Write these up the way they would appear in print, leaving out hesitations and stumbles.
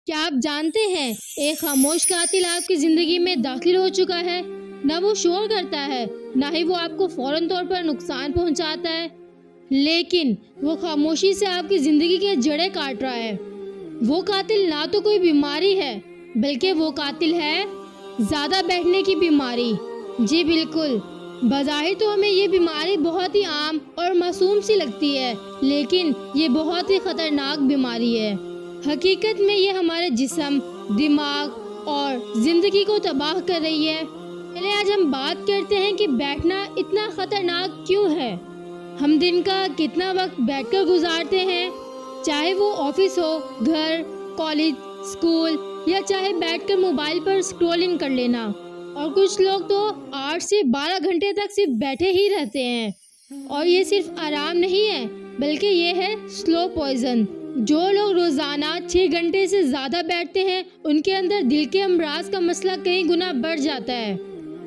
کیا آپ جانتے ہیں ایک خاموش قاتل آپ کی زندگی میں داخل ہو چکا ہے؟ نہ وہ شور کرتا ہے، نہ ہی وہ آپ کو فوراً طور پر نقصان پہنچاتا ہے، لیکن وہ خاموشی سے آپ کی زندگی کے جڑیں کاٹ رہا ہے۔ وہ قاتل نہ تو کوئی بیماری ہے، بلکہ وہ قاتل ہے زیادہ بیٹھنے کی بیماری۔ جی بالکل، بظاہر تو ہمیں یہ بیماری بہت ہی عام اور معصوم سی لگتی ہے، لیکن یہ بہت ہی خطرناک بیماری ہے۔ حقیقت میں یہ ہمارے جسم، دماغ اور زندگی کو تباہ کر رہی ہے۔ چلے آج ہم بات کرتے ہیں کہ بیٹھنا اتنا خطرناک کیوں ہے۔ ہم دن کا کتنا وقت بیٹھ کر گزارتے ہیں، چاہے وہ آفس ہو، گھر، کالج، اسکول، یا چاہے بیٹھ کر موبائل پر اسکرولنگ کر لینا۔ اور کچھ لوگ تو 8 سے 12 گھنٹے تک صرف بیٹھے ہی رہتے ہیں۔ اور یہ صرف آرام نہیں ہے، بلکہ یہ ہے سلو پوائزن۔ جو لوگ روزانہ 6 گھنٹے سے زیادہ بیٹھتے ہیں، ان کے اندر دل کے امراض کا مسئلہ کئی گنا بڑھ جاتا ہے۔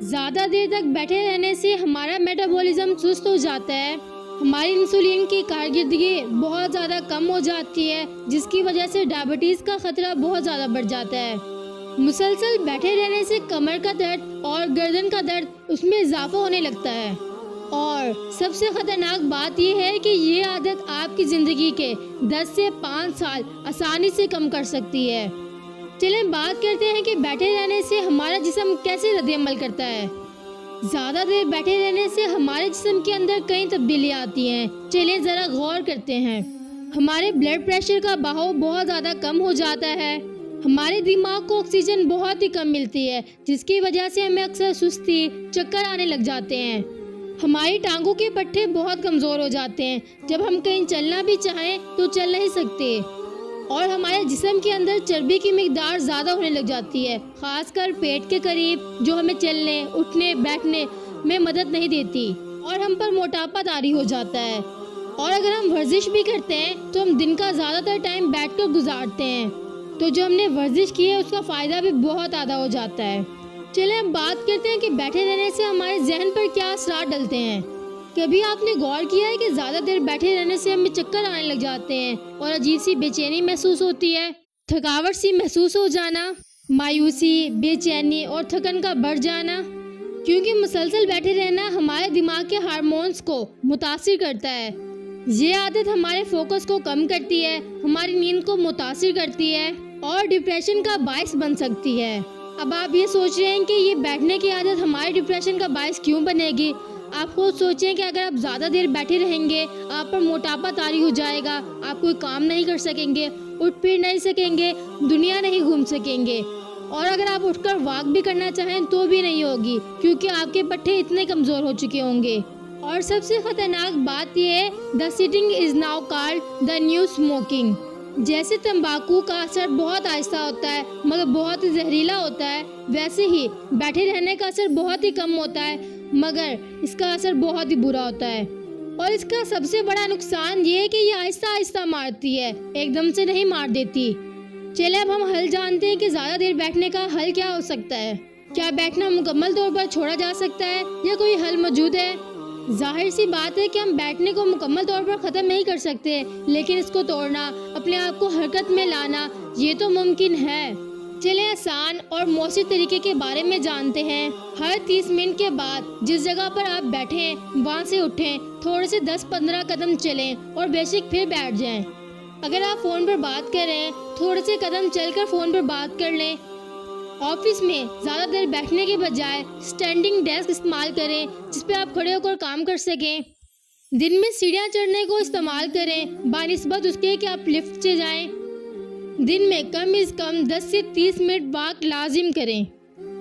زیادہ دیر تک بیٹھے رہنے سے ہمارا میٹابولزم سست ہو جاتا ہے، ہماری انسولین کی کارکردگی بہت زیادہ کم ہو جاتی ہے، جس کی وجہ سے ڈائبٹیز کا خطرہ بہت زیادہ بڑھ جاتا ہے۔ مسلسل بیٹھے رہنے سے کمر کا درد اور گردن کا درد اس میں اضافہ ہونے لگتا ہے۔ اور سب سے خطرناک بات یہ ہے کہ یہ عادت آپ کی زندگی کے 10 سے 5 سال آسانی سے کم کر سکتی ہے۔ چلیں بات کرتے ہیں کہ بیٹھے رہنے سے ہمارا جسم کیسے رد عمل کرتا ہے۔ زیادہ دیر بیٹھے رہنے سے ہمارے جسم کے اندر کئی تبدیلیاں آتی ہیں۔ چلیں ذرا غور کرتے ہیں۔ ہمارے بلڈ پریشر کا بہاؤ بہت زیادہ کم ہو جاتا ہے، ہمارے دماغ کو آکسیجن بہت ہی کم ملتی ہے، جس کی وجہ سے ہمیں اکثر سستی، چکر آنے لگ جاتے ہیں۔ ہماری ٹانگوں کے پٹھے بہت کمزور ہو جاتے ہیں، جب ہم کہیں چلنا بھی چاہیں تو چل نہیں سکتے۔ اور ہمارے جسم کے اندر چربی کی مقدار زیادہ ہونے لگ جاتی ہے، خاص کر پیٹ کے قریب، جو ہمیں چلنے، اٹھنے، بیٹھنے میں مدد نہیں دیتی، اور ہم پر موٹاپا طاری ہو جاتا ہے۔ اور اگر ہم ورزش بھی کرتے ہیں تو ہم دن کا زیادہ تر ٹائم بیٹھ کر گزارتے ہیں، تو جو ہم نے ورزش کی ہے اس کا فائدہ بھی بہت زیادہ ہو جاتا ہے۔ چلیں ہم بات کرتے ہیں کہ بیٹھے رہنے سے ہمارے ذہن پر کیا اثرات ڈلتے ہیں۔ کبھی آپ نے غور کیا ہے کہ زیادہ دیر بیٹھے رہنے سے ہمیں چکر آنے لگ جاتے ہیں اور عجیب سی بے چینی محسوس ہوتی ہے، تھکاوٹ سی محسوس ہو جانا، مایوسی، بے چینی اور تھکن کا بڑھ جانا؟ کیونکہ مسلسل بیٹھے رہنا ہمارے دماغ کے ہارمونز کو متاثر کرتا ہے۔ یہ عادت ہمارے فوکس کو کم کرتی ہے، ہماری نیند کو متاثر کرتی ہے اور ڈپریشن کا باعث بن سکتی ہے۔ اب آپ یہ سوچ رہے ہیں کہ یہ بیٹھنے کی عادت ہمارے ڈپریشن کا باعث کیوں بنے گی؟ آپ خود سوچیں کہ اگر آپ زیادہ دیر بیٹھے رہیں گے، آپ پر موٹاپا طاری ہو جائے گا، آپ کوئی کام نہیں کر سکیں گے، اٹھ پھر نہیں سکیں گے، دنیا نہیں گھوم سکیں گے، اور اگر آپ اٹھ کر واک بھی کرنا چاہیں تو بھی نہیں ہوگی، کیونکہ آپ کے پٹھے اتنے کمزور ہو چکے ہوں گے۔ اور سب سے خطرناک بات یہ ہے، the sitting is now called the new smoking۔ جیسے تمباکو کا اثر بہت آہستہ ہوتا ہے مگر بہت ہی زہریلا ہوتا ہے، ویسے ہی بیٹھے رہنے کا اثر بہت ہی کم ہوتا ہے مگر اس کا اثر بہت ہی برا ہوتا ہے۔ اور اس کا سب سے بڑا نقصان یہ ہے کہ یہ آہستہ آہستہ مارتی ہے، ایک دم سے نہیں مار دیتی۔ چلے اب ہم حل جانتے ہیں کہ زیادہ دیر بیٹھنے کا حل کیا ہو سکتا ہے۔ کیا بیٹھنا مکمل طور پر چھوڑا جا سکتا ہے یا کوئی حل موجود ہے؟ ظاہر سی بات ہے کہ ہم بیٹھنے کو مکمل طور پر ختم نہیں کر سکتے، لیکن اس کو توڑنا، اپنے آپ کو حرکت میں لانا، یہ تو ممکن ہے۔ چلیں آسان اور مؤثر طریقے کے بارے میں جانتے ہیں۔ ہر 30 منٹ کے بعد جس جگہ پر آپ بیٹھیں وہاں سے اٹھیں، تھوڑے سے 10-15 قدم چلیں اور بے شک پھر بیٹھ جائیں۔ اگر آپ فون پر بات کر رہے ہیں، تھوڑے سے قدم چل کر فون پر بات کر لیں۔ آفس میں زیادہ دیر بیٹھنے کے بجائے اسٹینڈنگ ڈیسک استعمال کریں جس پہ آپ کھڑے ہو کر کام کر سکیں۔ دن میں سیڑھیاں چڑھنے کو استعمال کریں بنسبت اس کے کہ آپ لفٹ سے جائیں۔ دن میں کم از کم 10 سے 30 منٹ واک لازم کریں۔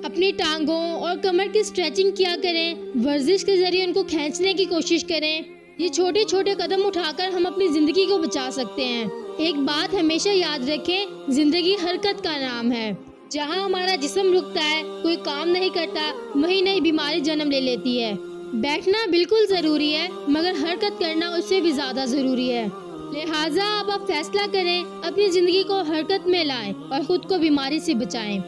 اپنی ٹانگوں اور کمر کی اسٹریچنگ کیا کریں، ورزش کے ذریعے ان کو کھینچنے کی کوشش کریں۔ یہ چھوٹے چھوٹے قدم اٹھا کر ہم اپنی زندگی کو بچا سکتے ہیں۔ ایک بات ہمیشہ یاد رکھیں، زندگی حرکت کا نام ہے۔ جہاں ہمارا جسم رکتا ہے، کوئی کام نہیں کرتا، وہیں نئی بیماری جنم لے لیتی ہے۔ بیٹھنا بالکل ضروری ہے مگر حرکت کرنا اس سے بھی زیادہ ضروری ہے۔ لہٰذا اب آپ فیصلہ کریں، اپنی زندگی کو حرکت میں لائیں اور خود کو بیماری سے بچائیں۔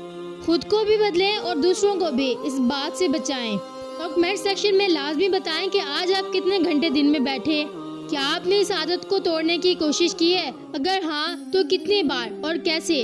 خود کو بھی بدلیں اور دوسروں کو بھی اس بات سے بچائیں۔ اور کمنٹ سیکشن میں لازمی بتائیں کہ آج آپ کتنے گھنٹے دن میں بیٹھے۔ کیا آپ نے اس عادت کو توڑنے کی کوشش کی ہے؟ اگر ہاں تو کتنی بار اور کیسے؟